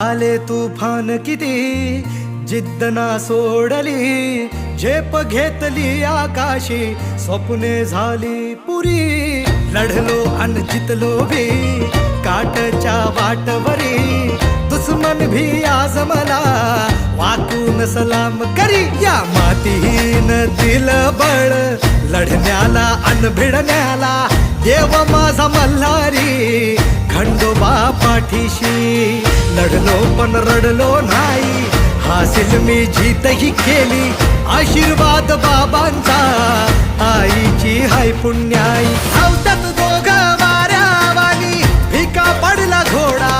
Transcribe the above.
आले तुफान किती जिद्द ना सोडली, झेप घेतली आकाशी, स्वप्ने झाली पुरी. लढलो अन जितलो भी काटच्या वाटवरी, दुश्मन भी आज मला वाकून सलाम करी. या मातीहीन दिल बळ लढण्याला अन भिडण्याला, देव माझा मल्हारी खंडोबा पाठीशी. लढलो पण रडलो नाही, हासिल मी जीतही केली, आशीर्वाद बाबांचा आईची हाय पुण्याई. धावतात दोघं वाऱ्यावानी, फिका पडला घोडा